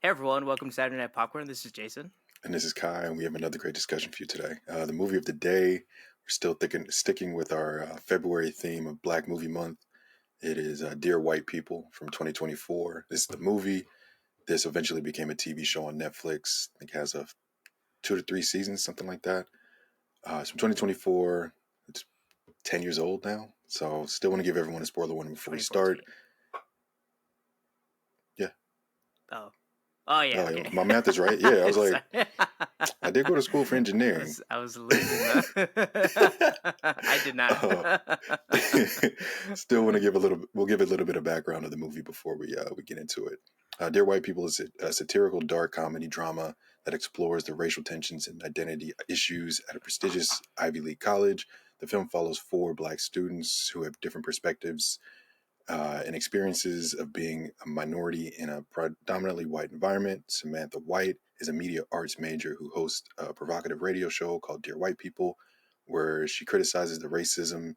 Hey everyone, welcome to Saturday Night Popcorn. This is Jason. And this is Kai, and we have another great discussion for you today. The movie of the day, we're still sticking with our February theme of Black Movie Month. It is Dear White People from 2024. This is the movie. This eventually became a TV show on Netflix. I think it has 2 to 3 seasons, something like that. It's from 2024. It's 10 years old now. So still want to give everyone a spoiler warning before we start. 2014. Yeah. Oh. Oh, Yeah, yeah. okay. My math is right. Yeah, I was like, Sorry. I did go to school for I engineering. was losing the I did not. Still want to give a little. We'll give a little bit of background of the movie before we get into it. Dear White People is a satirical dark comedy drama that explores the racial tensions and identity issues at a prestigious Ivy League college. The film follows four black students who have different perspectives and experiences of being a minority in a predominantly white environment. Samantha White is a media arts major who hosts a provocative radio show called Dear White People, where she criticizes the racism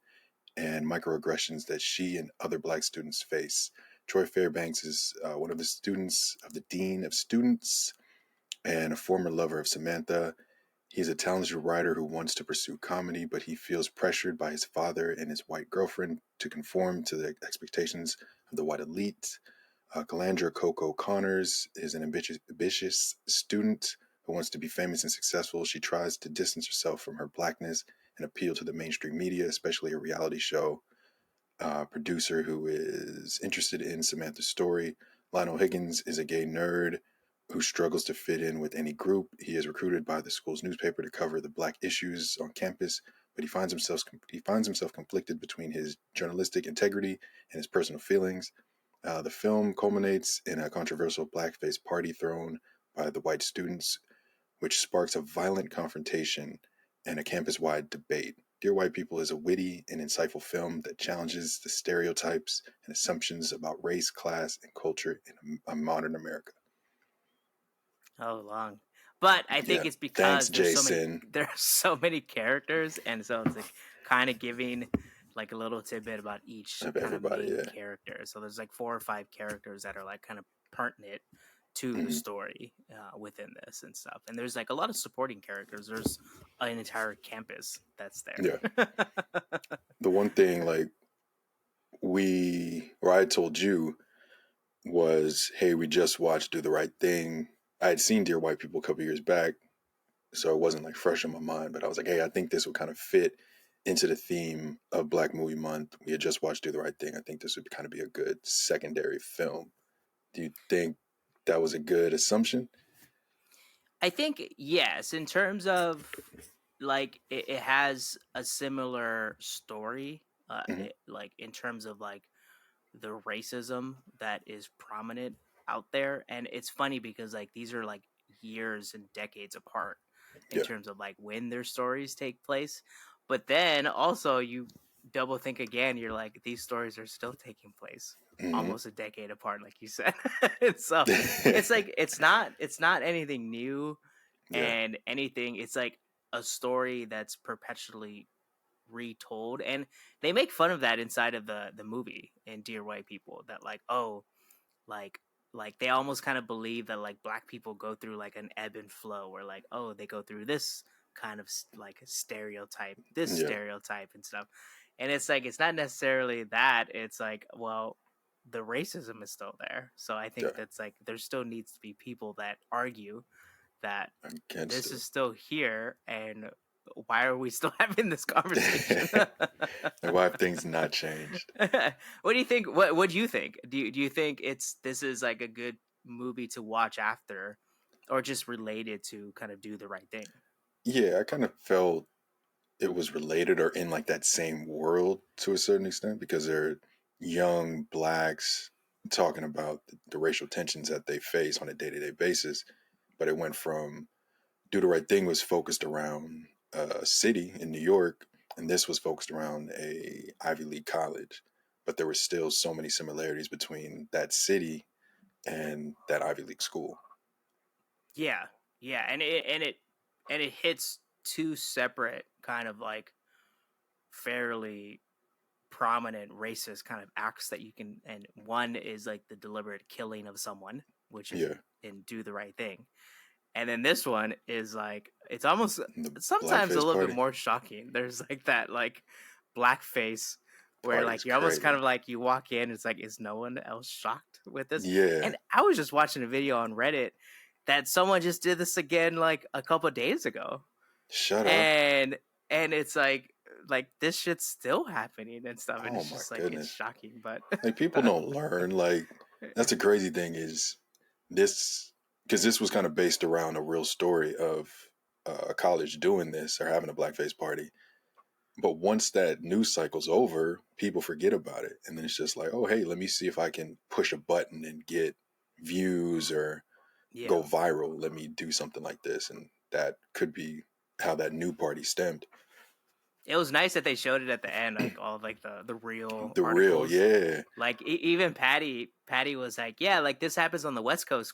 and microaggressions that she and other black students face. Troy Fairbanks is one of the students of the dean of students and a former lover of Samantha. He's a talented writer who wants to pursue comedy, but he feels pressured by his father and his white girlfriend to conform to the expectations of the white elite. Calandra Coco Connors is an ambitious student who wants to be famous and successful. She tries to distance herself from her blackness and appeal to the mainstream media, especially a reality show producer who is interested in Samantha's story. Lionel Higgins is a gay nerd who struggles to fit in with any group. He is recruited by the school's newspaper to cover the black issues on campus, but he finds himself conflicted between his journalistic integrity and his personal feelings. The film culminates in a controversial blackface party thrown by the white students, which sparks a violent confrontation and a campus-wide debate. Dear White People is a witty and insightful film that challenges the stereotypes and assumptions about race, class, and culture in a modern America. Oh, long. But I think Yeah. it's Thanks, because Jason. there are so many characters, and so it's like kind of giving like a little tidbit about each Of kind of everybody, main yeah. character. So there's like 4 or 5 characters that are like kind of pertinent to the Hmm. story within this and stuff. And there's like a lot of supporting characters. There's an entire campus that's there. Yeah. The one thing, I told you was, hey, we just watched Do the Right Thing. I had seen Dear White People a couple years back, so it wasn't like fresh in my mind, but I was like, hey, I think this would kind of fit into the theme of Black Movie Month. We had just watched Do the Right Thing. I think this would kind of be a good secondary film. Do you think that was a good assumption? I think yes, in terms of like it has a similar story. Hmm. Like in terms of like the racism that is prominent out there, and it's funny because like these are like years and decades apart in Yeah. terms of like when their stories take place, but then also you double think again, you're like these stories are still taking place Hmm. almost a decade apart like you said. So it's like it's not anything new Yeah. and anything, it's like a story that's perpetually retold, and they make fun of that inside of the movie in Dear White People, that like, oh, like they almost kind of believe that like black people go through like an ebb and flow, where like, oh, they go through this kind of like stereotype, this Yeah. stereotype and stuff. And it's like it's not necessarily that, it's like, well, the racism is still there. So I think Yeah. that's like there still needs to be people that argue that Against this it. is still here, and why are we still having this conversation? And why have things not changed? What do you think? What do you think? Do you think this is like a good movie to watch after, or just related to kind of Do the Right Thing? Yeah, I kind of felt it was related or in like that same world to a certain extent because they're young blacks talking about the racial tensions that they face on a day-to-day basis. But it went from Do the Right Thing was focused around a city in New York, and this was focused around a Ivy League college. But there were still so many similarities between that city and that Ivy League school. Yeah, yeah, and it hits two separate kind of like fairly prominent racist kind of acts that you can, and one is like the deliberate killing of someone, which is Yeah. in Do the Right Thing. And then this one is like, it's almost The sometimes a blackface little bit party. more shocking. There's like that like blackface where Party like is you're almost kind crazy. of like you walk in, it's like, is no one else shocked with this? Yeah. And I was just watching a video on Reddit that someone just did this again like a couple of days ago. Shut up. And it's like this shit's still happening and stuff, and Oh it's my just like it's goodness. shocking. But Like people don't learn. Like that's the crazy thing is this, because this was kind of based around a real story of a college doing this or having a blackface party. But once that news cycle's over, people forget about it, and then it's just like, oh hey, let me see if I can push a button and get views or yeah, go viral. Let me do something like this, and that could be how that new party stemmed. it was nice that they showed it at the end, like all of, like the real The real, articles. yeah, Like even Patty was like, yeah, like this happens on the West Coast,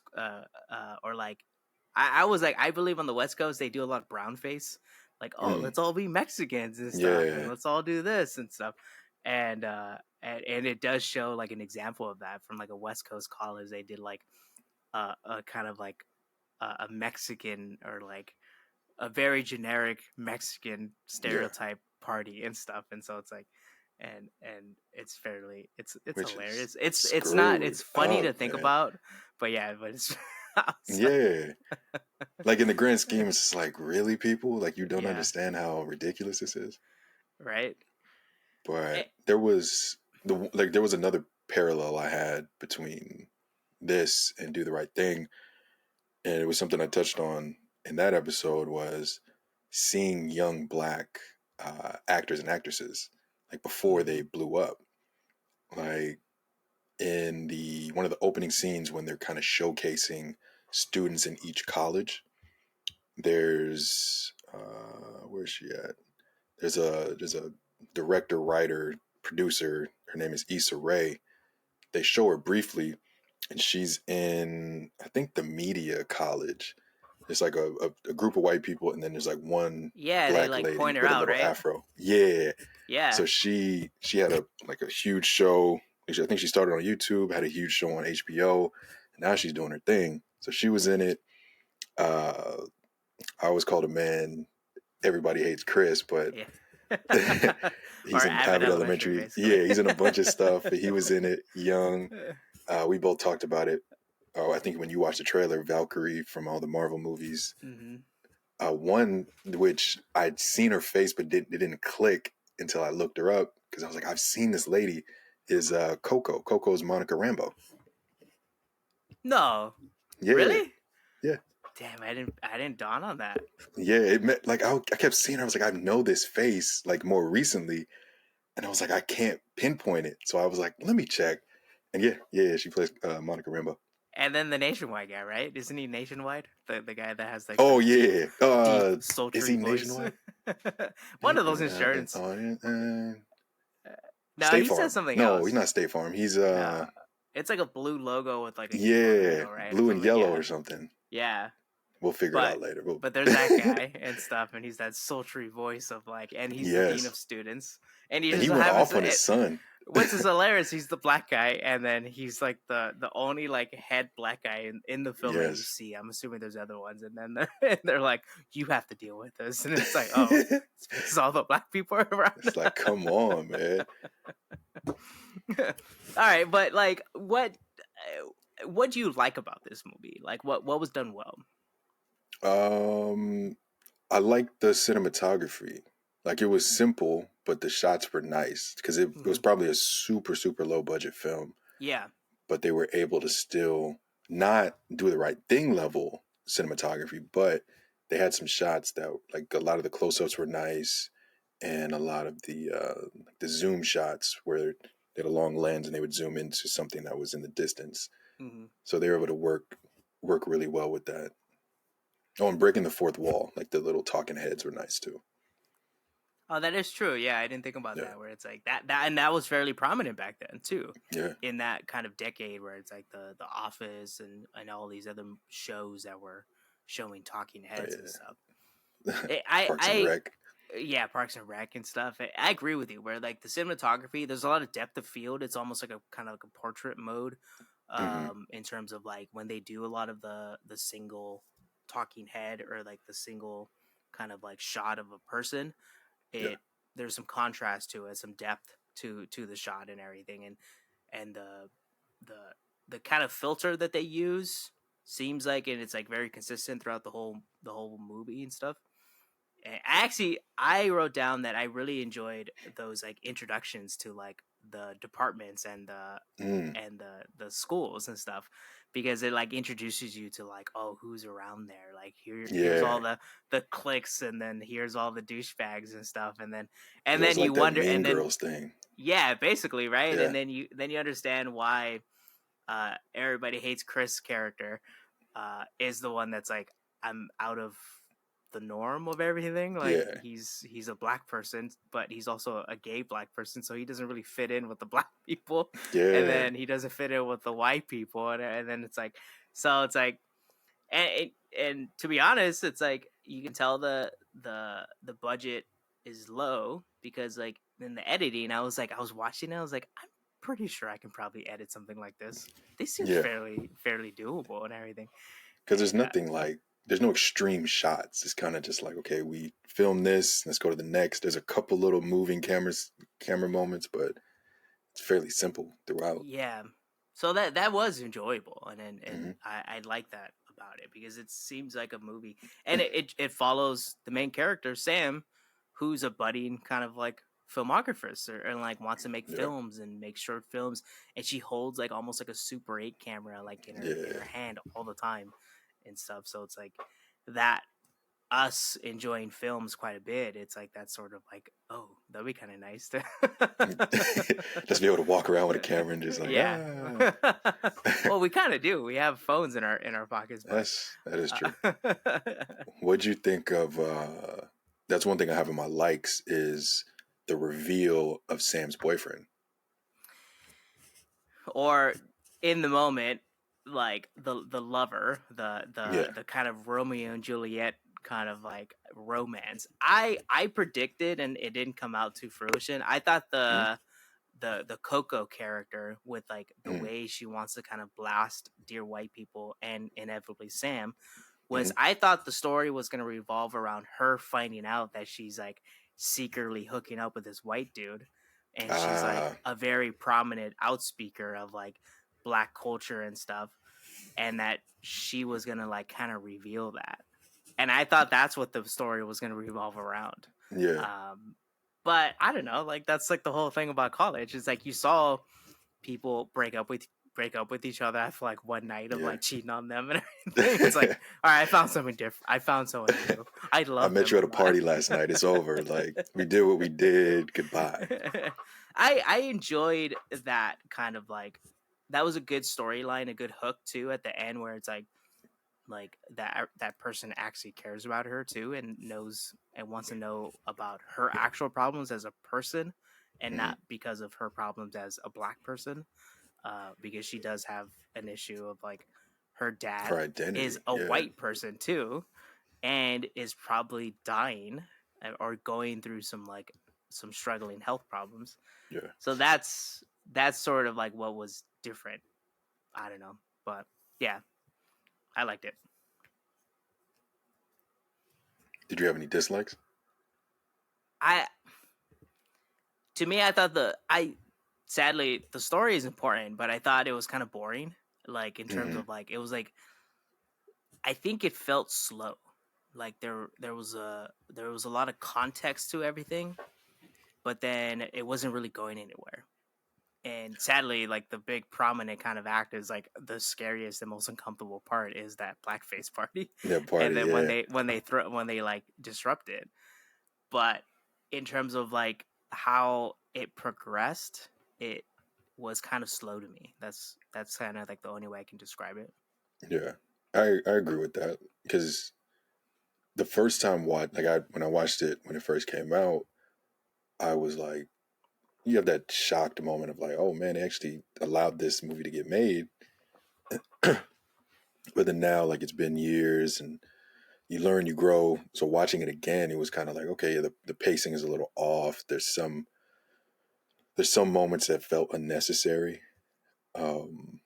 or like I was like, I believe on the West Coast they do a lot of brown face, like, oh, mm, let's all be Mexicans and stuff, and yeah, let's all do this and stuff, and it does show like an example of that from like a West Coast college. They did like a kind of like a Mexican, or like a very generic Mexican yeah. stereotype party and stuff, and so it's like, and it's fairly, it's Which is hilarious. It's not, screwed it's funny up, to think man. about, but yeah, but it's I was like, Yeah, like in the grand scheme, it's just like really people like you don't yeah, understand how ridiculous this is. right. But Eh, there was there was another parallel I had between this and Do the Right Thing, and it was something I touched on in that episode was seeing young black actors and actresses like before they mhm. blew up, like in the one of the opening scenes when they're kind of showcasing students in each college. There's where's she at? There's a director, writer, producer. Her name is Issa Rae. They show her briefly, and she's in I think the media college. It's like a group of white people, and then there's like one Yeah, they black like lady point her with a out, little right? afro. Yeah. Yeah. So she had a like a huge show. I think she started on YouTube, had a huge show on HBO, and now she's doing her thing. So she was in it. Uh, I always called a man. Everybody hates Chris, but Yeah. he's Or in Abbott Abbott Elementary, Elementary. basically. Yeah, he's in a bunch of stuff. But he was in it young. We both talked about it. Oh, I think when you watched the trailer, Valkyrie from all the Marvel movies. Hmm. One which I'd seen her face, but it didn't click until I looked her up because I was like, I've seen this lady. Is Coco? Coco's Monica Rambeau. No, Yeah, really? yeah, Damn, I didn't dawn on that. yeah. It met, like I kept seeing her. I was like, I know this face like more recently, and I was like, I can't pinpoint it. So I was like, let me check. And yeah, she plays Monica Rambeau. And then the Nationwide guy, right? Isn't he Nationwide? The guy that has like Oh the yeah. deep, Is sultry he voice. nationwide? One of those insurance. No, State he says Farm. something No, he's else. not State Farm. He's No, it's like a blue logo with like a U on the yeah, middle, right, or blue and something. yellow Yeah, or something. yeah. We'll figure it But out later. there's that guy and stuff, and he's that sultry voice of like, and he's the dean of Yes, students, and he and just he went happens off to. on his son. What's his hilarious? He's the black guy, and then he's like the only like head black guy in the film that you Yes. see. I'm assuming there's other ones, and then they're like, you have to deal with this, and it's like, oh, it's because all the black people are around. It's like, come on, man. All right, but like, what do you like about this movie? Like, what was done well? I like the cinematography. Like it was simple, but the shots were nice because it was Hmm. probably a super super low budget film, Yeah. but they were able to still not do the right thing level cinematography, but they had some shots that like a lot of the close ups were nice, and a lot of like the zoom shots where they had a long lens and they would zoom into something that was in the distance. Hmm. So they were able to work really well with that. Oh, and breaking the fourth wall, like the little talking heads were nice too. Oh, that is true. Yeah, I didn't think about Yeah, that. Where it's like and that was fairly prominent back then too, yeah, in that kind of decade where it's like the Office and all these other shows that were showing talking oh, heads and yeah. stuff. I Parks and I Rec. yeah, Parks and Rec and stuff. I agree with you. Where like the cinematography, there's a lot of depth of field. It's almost like a kind of like a portrait mode Hmm. in terms of like when they do a lot of the single talking head or like the single kind of like shot of a person. Yeah. It There's some contrast to it, some depth to the shot and everything, and the the kind of filter that they use seems like, and it's like very consistent throughout the whole movie and stuff. And I wrote down that I really enjoyed those like introductions to like the departments Mm. and the schools and stuff, because it like introduces you to like, oh, who's around there, like here's Yeah. all the cliques, and then here's all the douchebags and stuff, It and was then you like that wonder, Mean and then Girls thing. yeah, basically, right, and Yeah. then you understand why everybody hates Chris' character, is the one that's like, I'm out of the norm of everything. Like Yeah. he's a black person, but he's also a gay black person, so he doesn't really fit in with the black people, and Yeah. then he doesn't fit in with the white people, and then it's like, so it's like, and to be honest, it's like you can tell the budget is low, because like in the editing, I was watching it, I was like, I'm pretty sure I can probably edit something like this. This seems Yeah. fairly doable and everything. Because there's And nothing like, there's no extreme shots. It's kind of just like, okay, we film this, let's go to the next. There's a couple little moving camera moments, but it's fairly simple throughout. yeah, so that was enjoyable, and Hmm. I like that about it, because it seems like a movie, and it follows the main character Sam, who's a budding kind of like filmographer, and like wants to make Yeah. films and make short films, and she holds like almost like a Super 8 camera like in Yeah. her hand all the time and stuff. So it's like that, us enjoying films quite a bit, it's like that sort of like, oh, that'd be kind of nice to Just be able to walk around with a camera and just like, yeah. ah. Well, we kind of do. We have phones in our pockets, but That is true. uh, What'd you think of that's one thing I have in my likes is the reveal of Sam's boyfriend. or in the moment, like the lover, Yeah. the kind of Romeo and Juliet kind of like romance. I predicted, and it didn't come out to fruition. I thought Mm-hmm. the Coco character, with like the Mm-hmm. way she wants to kind of blast dear white people and inevitably Sam, Mm-hmm. was, I thought the story was going to revolve around her finding out that she's like secretly hooking up with this white dude, and she's like Ah, a very prominent outspeaker of like black culture and stuff, and that she was going to like kind of reveal that, and I thought that's what the story was going to revolve around. yeah. um but I don't know, like that's like the whole thing about college. It's like you saw people break up with each other after like one night of Yeah. like cheating on them and everything. It's like, all right, I found something different. I found someone new. I I love met them. you at a Goodbye. party last night. It's over. Like we did what we did. Goodbye. I enjoyed that kind of like, that was a good storyline, a good hook too at the end, where it's like that person actually cares about her too, and knows and wants to know about her actual problems as a person, and Hmm. not because of her problems as a black person. Because she does have an issue of like, her Her dad is identity. a Yeah. white person too, and is probably dying, or going through some struggling health problems. Yeah. So that's sort of like what was different. I don't know, but yeah, I liked it. Did you have any dislikes? I To me, I thought I sadly, the story is important, but I thought it was kind of boring. Like in terms Hmm. of like, it was like, I think it felt slow. Like there was a lot of context to everything, but then it wasn't really going anywhere. And sadly, like the big prominent kind of act is like the scariest and most uncomfortable part is that blackface party, Yeah. and Party. then Yeah. when they like disrupt it. But in terms of like how it progressed, it was kind of slow to me. That's kind of like the only way I can describe it. Yeah. I agree with that because the first time when I watched it when it first came out, I was like, you have that shocked moment of like, oh man, they actually allowed this movie to get made. But then now, like it's been years and you learn, you grow. So watching it again, it was kind of like, okay, yeah, the pacing is a little off. There's some moments that felt unnecessary. Um,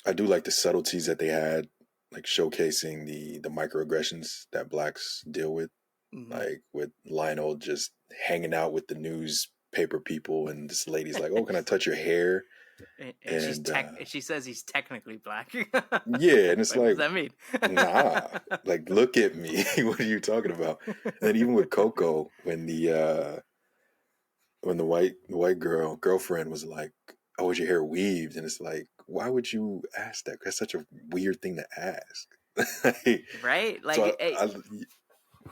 I do like the subtleties that they had, like showcasing the microaggressions that blacks deal with, Hmm. like with Lionel just hanging out with the newspaper people, and this lady's like, "Oh, can I touch your hair?" And And she says he's technically black. yeah, and it's Like, what does like, that mean? nah, like look at me. What are you talking about? And then even with Coco, when the white girlfriend was like, "Oh, is your hair weaved?" And it's like, why would you ask that? That's such a weird thing to ask. Right? So Like,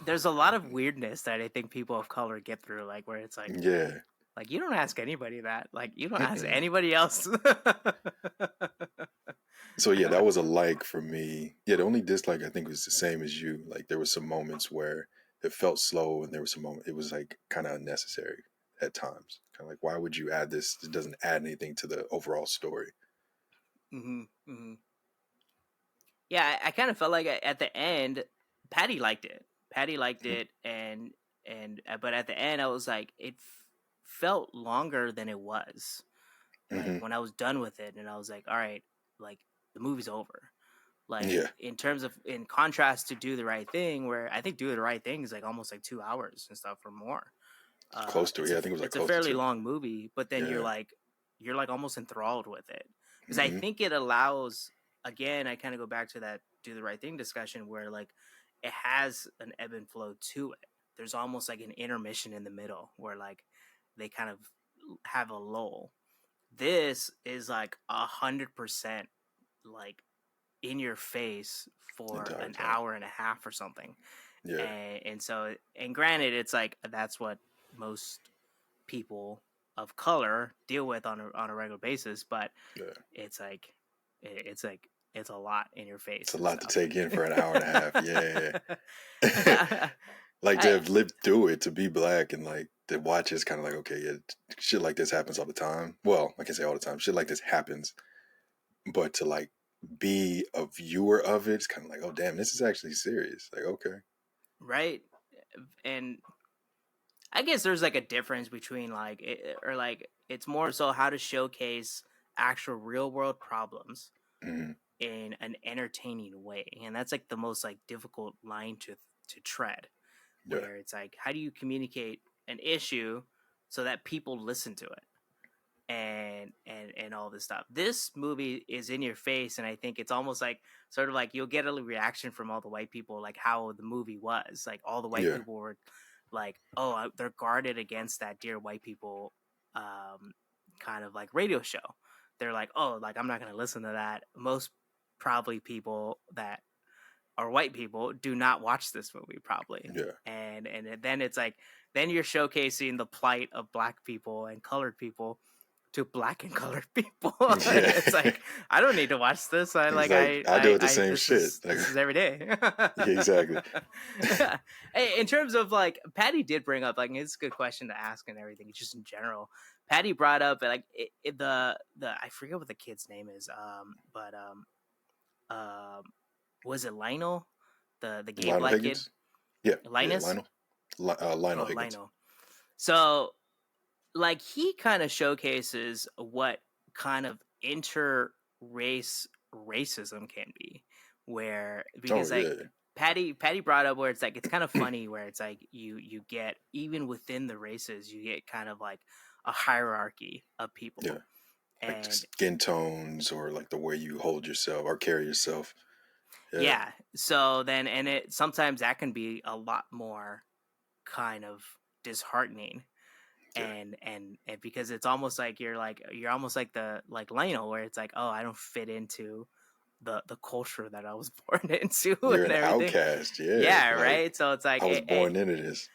there's a lot of weirdness that I think people of color get through, like where it's yeah. like you don't ask anybody that, like you don't ask Mm-mm. anybody else. So yeah, that was a like for me. Yeah, the only dislike I think was the same as you. Like there was some moments where it felt slow, and there was some moment it was like kind of unnecessary at times. Kind of like, why would you add this? It doesn't add anything to the overall story. Hmm. Hmm. Yeah, I kind of felt like at the end, Patty liked it. Patty liked Mhm. it, and but at the end, I was like, felt longer than it was. Like Mhm. when I was done with it, and I was like, all right, like the movie's over. Like Yeah, in terms of in contrast to Do the Right Thing, where I think Do the Right Thing is like almost like 2 hours and stuff or more. close to it. Yeah, I think it was like It's a close to fairly two. long movie, but then Yeah. you're like almost enthralled with it because I Hmm. think it allows. Again, I kind of go back to that Do the Right Thing discussion where like it has an ebb and flow to it. There's almost like an intermission in the middle where like they kind of have a lull. This is like 100% like in your face The for entire an time. hour and a half or something. Yeah. And so, and granted, it's like that's what most people of color deal with on a regular basis, but Yeah. it's like it's like it's a lot in your It's face a and lot to stuff. take in for an hour and a half. Yeah. Like to I have lived through it, to be black, and like to watch it's kind of like, okay, yeah, shit like this happens all the time. Well, I can say all the time. Shit like this happens, but to like be a viewer of it, it's kind of like, oh damn, this is actually serious. Like, okay, right, and I guess there's like a difference between like or like it's more so how to showcase actual real world problems hmm, in an entertaining way, and that's like the most like difficult line to tread, yeah, where it's like how do you communicate an issue so that people listen to it and all this stuff. This movie is in your face, and I think it's almost like sort of like you'll get a reaction from all the white people, like how the movie was. Like all the white yeah, people were like, "Oh, they're guarded against that dear white people," kind of like radio show. They're like, "Oh, like I'm not gonna listen to that." Most probably people that are white people do not watch this movie probably, yeah, and then it's like then you're showcasing the plight of black people and colored people to black and colored people. And yeah. it's like I don't need to watch this. I It's like like I deal with the I same shit. Like, this is every day. yeah, exactly. Hey, in terms of like Patty did bring up like it's a good question to ask and everything just in general. Patty brought up like the I forget what the kid's name is but um was it Lionel, the gay Lionel black kid, Higgins. Yeah, yeah, Linus? Lionel Oh, Higgins. Lionel. So like he kind of showcases what kind of inter-race racism can be, where Oh because like yeah, Patty brought up where it's like it's kind of funny where it's like you get even within the races you get kind of like a hierarchy of yeah. people. Like the And skin tones or like the way you hold yourself or carry yourself. Yeah, yeah, so then and it sometimes that can be a lot more kind of disheartening. yeah. And because it's almost like you're almost like the like Lionel where it's like, oh, I don't fit into the culture that I was born into You're and an everything. outcast. Yeah, Yeah, like right. So it's like I was born into this.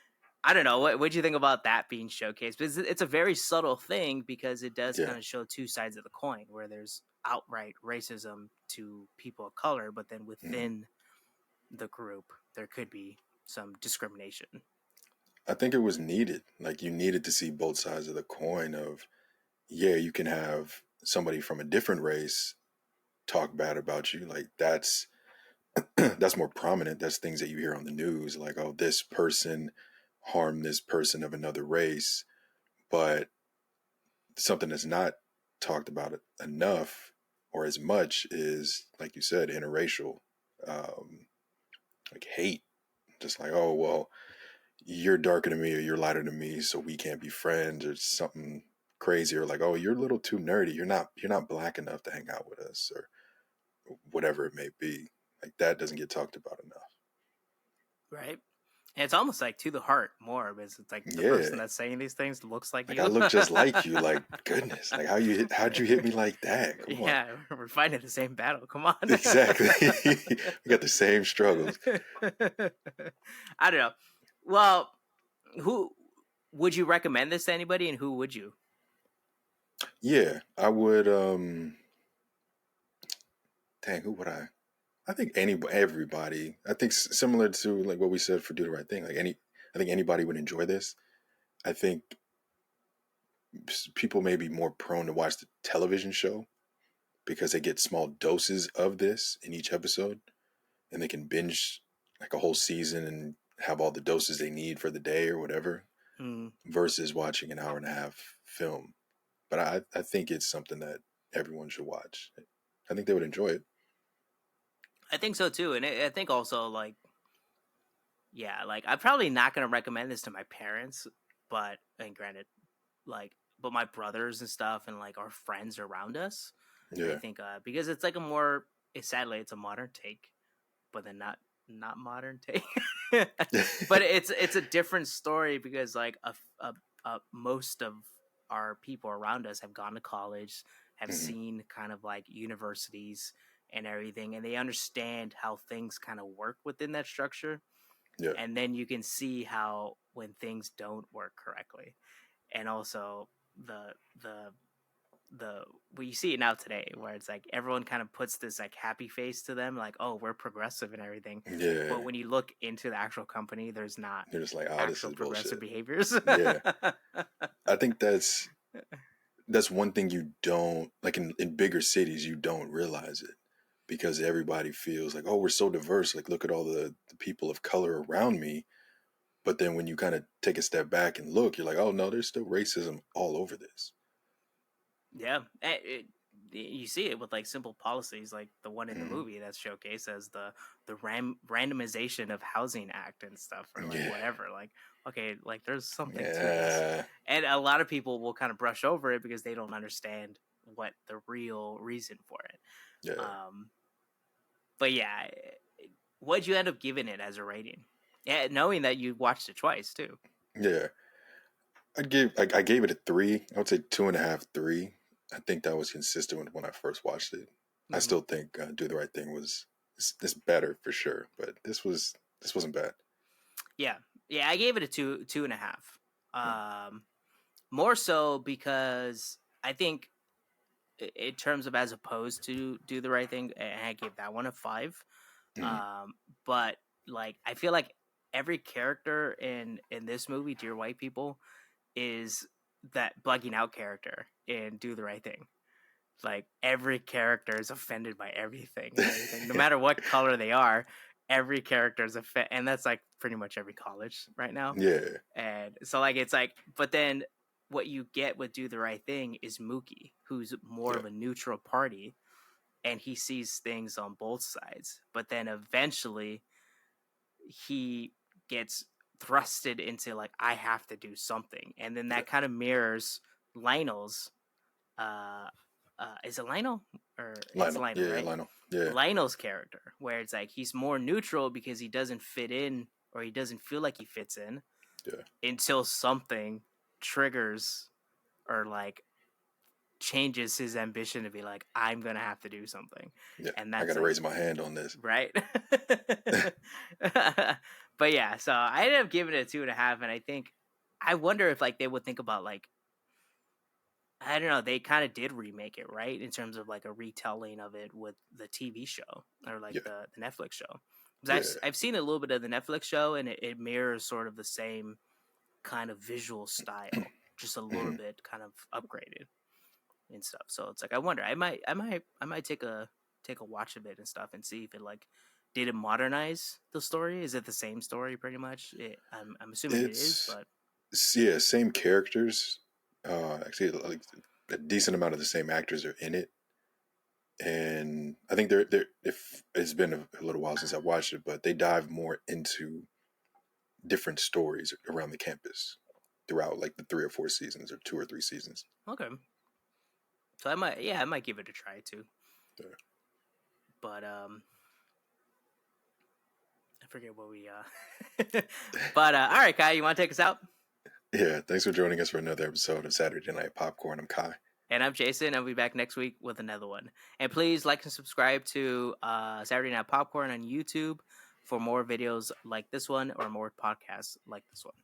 I don't know what do you think about that being showcased, but it's a very subtle thing because it does Yeah. kind of show two sides of the coin where there's outright racism to people of color, but then Mhm. within the group there could be some discrimination. I think it was needed. Like you needed to see both sides of the coin of, yeah, you can have somebody from a different race talk bad about you. Like that's more prominent. That's things that you hear on the news, like, oh, this person harmed this person of another race. But something that's not talked about enough or as much is, like you said, interracial, um, like hate, just like, oh well, you're darker than me or you're lighter than me, so we can't be friends, or something crazy, or like, oh, you're a little too nerdy, you're not black enough to hang out with us, or whatever it may be. Like that doesn't get talked about enough. Right. And it's almost like to the heart more because it's like the person Yeah, that's saying these things looks like like I you. look just like you. Like goodness, like how'd you hit me like that? Come on. Yeah, we're fighting the same battle. Come on. Exactly. We got the same struggles. I don't know. Well, who would you recommend this to anybody, and who would you? Yeah, I would. Dang, who would I? I think everybody. I think similar to like what we said for Do the Right Thing. I think anybody would enjoy this. I think people may be more prone to watch the television show because they get small doses of this in each episode, and they can binge like a whole season and have all the doses they need for the day or whatever, Hmm. versus watching an hour and a half film. But I think it's something that everyone should watch. I think they would enjoy it. I think so too, and I think also like, yeah, like I'm probably not gonna recommend this to my parents, but and granted, like, but my brothers and stuff, and like our friends around us. I Yeah. think because it's like a more, sadly, it's a modern take, but then not modern take. But it's a different story because like most of our people around us have gone to college, have Hmm. seen kind of like universities and everything, and they understand how things kind of work within that structure. Yeah. And then you can see how when things don't work correctly, and also the the the well, you see it now today where it's like everyone kind of puts this like happy face to them, like, oh, we're progressive and everything, but Yeah. when you look into the actual company, there's not They're just like, oh, this actual is progressive bullshit. behaviors. Yeah. I think that's one thing you don't like in bigger cities, you don't realize it because everybody feels like, oh, we're so diverse. Like, look at all the people of color around me. But then when you kind of take a step back and look, you're like, oh no, there's still racism all over this. Yeah, you see it with like simple policies, like the one in the Mm, movie that's showcased as the randomization of housing act and stuff, or like yeah. whatever. Like, okay, like there's something to this, Yeah. and a lot of people will kind of brush over it because they don't understand what the real reason for it. Yeah. Um, but yeah, what'd you end up giving it as a rating? Yeah, knowing that you watched it twice too. Yeah. I gave it a 3. I would say 2.5, 3. I think that was consistent with when I first watched it. I Hmm. still think Do the Right Thing was this better for sure, but this wasn't bad. Yeah, yeah, I gave it a two and a half. Mm, More so because I think in terms of as opposed to Do the Right Thing, and I gave that one a 5. mm, Um, but like I feel like every character in this movie, Dear White People, is that bugging out character in Do the Right Thing. Like every character is offended by everything and everything, no matter what color they are. Every character is offended, and that's like pretty much every college right now. yeah, And so like it's like, but then what you get with Do the Right Thing is Mookie, who's more yeah, of a neutral party, and he sees things on both sides. But then eventually he gets thrusted into like, I have to do something. And then yeah. that kind of mirrors Lionel's uh is it Lionel, or it's Lionel, Lionel, yeah, right? Lionel, yeah, Lionel's character, where it's like he's more neutral because he doesn't fit in, or he doesn't feel like he fits in yeah, until something triggers or like changes his ambition to be like, I'm gonna have to do something. yeah. And I got that's to like, raise my hand on this. right. But yeah, so I ended up giving it a 2.5, and I think, I wonder if like they would think about like, I don't know, they kind of did remake it, right, in terms of like a retelling of it with the TV show, or like Yeah, the Netflix show. yeah, Because I've seen a little bit of the Netflix show, and it mirrors sort of the same kind of visual style, just a little mhm. bit kind of upgraded and stuff. So it's like I wonder, I might take a watch of it and stuff and see if it like, did it modernize the story? Is it the same story pretty much? I'm assuming it is, It's but yeah, same characters. Actually, like a decent amount of the same actors are in it. and I think they're if it's been a little while since I watched it, but they dive more into different stories around the campus throughout like the 3 or 4 seasons or 2 or 3 seasons. Okay. So I might give it a try too. Yeah. But I forget what we but all right, Kai, you want to take us out? Yeah, thanks for joining us for another episode of Saturday Night Popcorn. I'm Kai. And I'm Jason. I'll be back next week with another one. And please like and subscribe to Saturday Night Popcorn on YouTube for more videos like this one or more podcasts like this one.